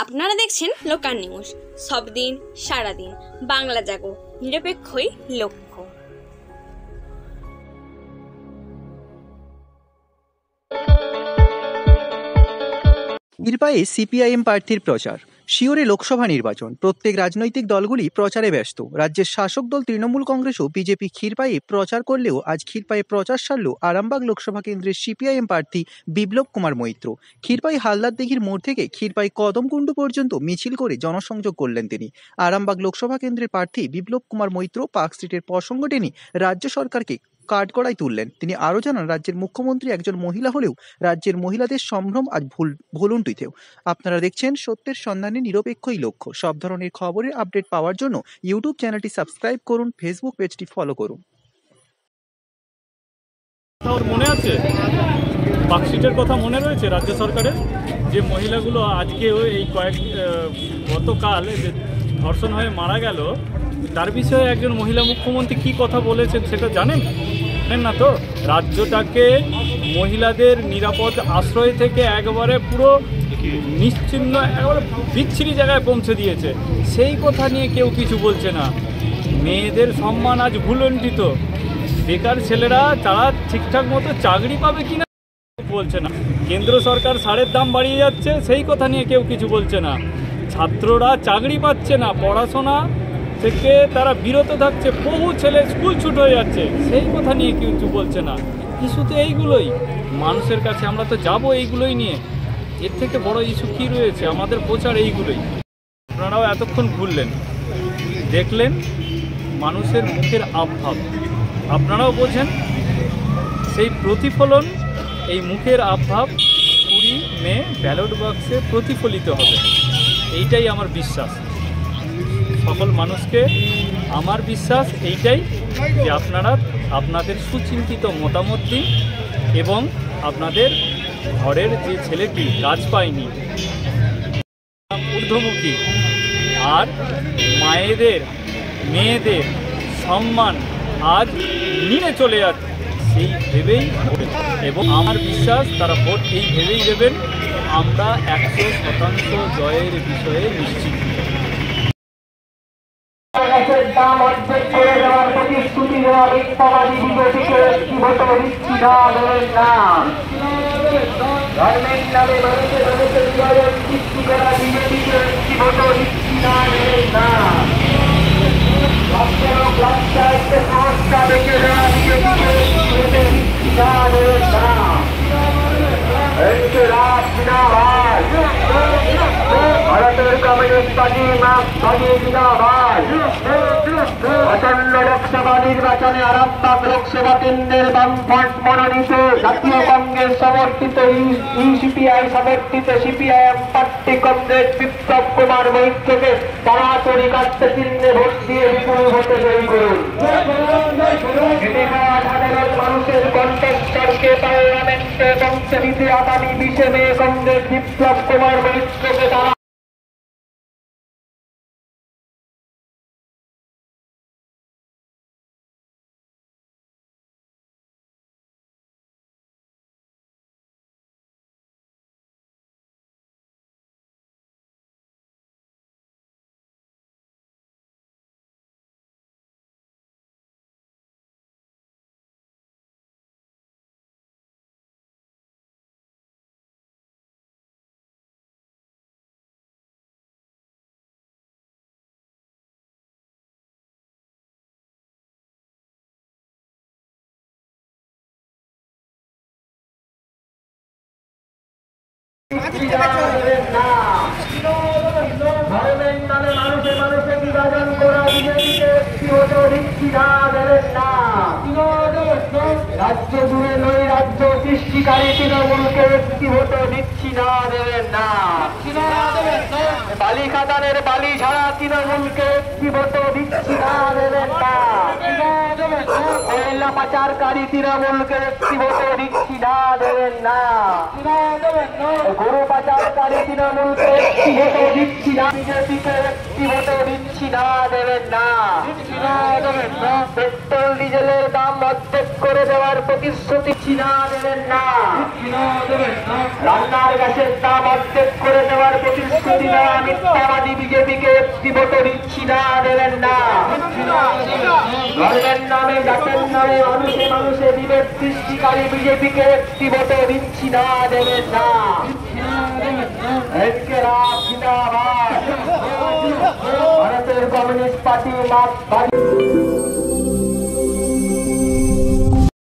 আপনারা দেখছেন local news, সব দিন সারাদিন বাংলা জাগো, নিরপেক্ষই লক্ষ্য। ক্ষীরপায়ে সিপিআইএম প্রার্থীর প্রচার। শিওরে লোকসভা নির্বাচন, প্রত্যেক রাজনৈতিক দলগুলি প্রচারে ব্যস্ত। রাজ্যের শাসক দল তৃণমূল কংগ্রেস ও বিজেপি ক্ষীরপায়ে প্রচার করলেও আজ ক্ষীরপায়ে প্রচার সারল আরামবাগ লোকসভা কেন্দ্রের সিপিআইএম প্রার্থী বিপ্লব কুমার মৈত্র। ক্ষীরপাই হালদারদিঘির মোড় থেকে ক্ষীরপাই কদমকুণ্ডু পর্যন্ত মিছিল করে জনসংযোগ করলেন তিনি। আরামবাগ লোকসভা কেন্দ্রের প্রার্থী বিপ্লব কুমার মৈত্র পার্ক স্ট্রিটের প্রসঙ্গ টেনে রাজ্য সরকারকে কাঠগড়ায় তুললেন। তিনি আরও জানান, রাজ্যের মুখ্যমন্ত্রী একজন মহিলা হলেও রাজ্যের মহিলাদের সম্ভ্রম আজ ভুলুণ্ঠিত। আপনারা দেখছেন সত্যের সন্ধানে নিরপেক্ষই লক্ষ্য। সব ধরনের খবরের আপডেট পাওয়ার জন্য ইউটিউব চ্যানেলটি সাবস্ক্রাইব করুন, ফেসবুক পেজটি ফলো করুন। মনে আছে পার্কস্ট্রিটের কথা মনে রয়েছে রাজ্য সরকারের যে মহিলাগুলো আজকে এই গতকাল যে ধর্ষণ হয়ে মারা গেল, তার বিষয়ে একজন মহিলা মুখ্যমন্ত্রী কি কথা বলেছেন সেটা জানেন না তো? রাজ্যটাকে মহিলাদের নিরাপদ আশ্রয় থেকে একেবারে পুরো নিশ্চিহ্ন একেবারে বিচ্ছিরি জায়গায় পৌঁছে দিয়েছে। সেই কথা নিয়ে কেউ কিছু বলছে না। মেয়েদের সম্মান আজ ভুলুণ্ঠিত। বেকার ছেলেরা তারা ঠিকঠাক মতো চাকরি পাবে কিনা বলছে না। কেন্দ্র সরকার সারের দাম বাড়িয়ে যাচ্ছে, সেই কথা নিয়ে কেউ কিছু বলছে না। ছাত্ররা চাকরি পাচ্ছে না, পড়াশোনা থেকে তারা বিরত থাকছে, বহু ছেলে স্কুল ছুট হয়ে যাচ্ছে, সেই কথা নিয়ে কিছু বলছে না। ইস্যু তো এইগুলোই, মানুষের কাছে আমরা তো যাবো এইগুলোই নিয়ে। এর থেকে বড় ইস্যু কী রয়েছে? আমাদের প্রচার এইগুলোই। আপনারাও এতক্ষণ ঘুরলেন, দেখলেন মানুষের মুখের আবভাব, আপনারাও বোঝেন সেই প্রতিফলন এই মুখের আবভাব 20 মে ব্যালট বাক্সে প্রতিফলিত হবে। এইটাই আমার বিশ্বাস। সকল মানুষকে আমার বিশ্বাস এইটাই যে আপনারা আপনাদের সুচিন্তিত মতামত দিন এবং আপনাদের ঘরের যে ছেলেটি কাজ পায়নি, ঊর্ধ্বমুখী, আর মায়েদের মেয়েদের সম্মান আজ নিয়ে চলে যাচ্ছে, সেই ভেবেই এবং আমার বিশ্বাস তারা ভোট এই ভেবেই দেবেন। আমরা 100% জয়ের বিষয়ে নিশ্চিত। দাম অর্ধেক করে দেওয়ার প্রতিশ্রুতি দেওয়া মিথ্যাবাদী বিজেপিকে একটি ভোট দিচ্ছি না, দেবেন না। ধর্মের নামে মানুষের বিভাজন সৃষ্টি করা বিজেপিকে একটি ভোট দিচ্ছি না, দেবেন না। সংস্থা বেঁচে দেওয়া বিজেপিকে একটি ভোট দিচ্ছি না, দেবেন না। ভারতের কমিউনিস্ট পার্টি মার্ক্সবাদী জিন্দাবাদ। আসন্ন লোকসভা নির্বাচনে আরামবাগ লোকসভা কেন্দ্রের বামফ্রন্ট মনোনীত জাতীয় কংগ্রেস সমর্থিত সিপিআই সমর্থিত সিপিআইএম প্রার্থী কংগ্রেস বিপ্লব কুমার মৈত্রকে সরাসরি কাটতে চিহ্নে ভোট দিয়ে বিপুল ভোটে জয়ী করুন। সাধারণ মানুষের কণ্ঠস্বরকে পার্লামেন্টে পৌঁছে দিতে আগামী 20 মে কংগ্রেস বিপ্লব কুমার মৈত্রকে ধর্মের নামে মানুষের বিভাজন করা বিজেপিকে একটি ভোট দিচ্ছি না, দেবেন না। রাজ্য জুড়ে নৈরাজ্য সৃষ্টিকারী তৃণমূলকে একটি ভোট দিচ্ছি না, দেবেন না। বালি খাদানের বালি ছাড়া তৃণমূলকে একটি ভোট দিচ্ছি না, দেবেন না। কয়লা পাচারকারী তৃণমূলকে একটি ভোট দিচ্ছি না, দেবেন না। গরু পাচারকারী তৃণমূলকে একটি ভোট দিচ্ছি না, বিজেপিকে একটি ভোট দিচ্ছি না, দেবেন না। পেট্রোল ডিজেলের দাম অর্ধেক করে দেওয়ার প্রতিশ্রুতি দিচ্ছি না, দেবেন না। রান্নার গ্যাসের দাম অর্ধেক করে দেওয়ার প্রতিশ্রুতি দেওয়া মিথ্যাবাদী বিজেপিকে একটি ভোটও দিচ্ছি না, দেবেন না। ধর্মের নামে, জাতের নামে, মানুষে মানুষে বিভেদ সৃষ্টিকারী বিজেপিকে একটি ভোটও দিচ্ছি না, দেবেন না। ভারতের কমিউনিস্ট পার্টি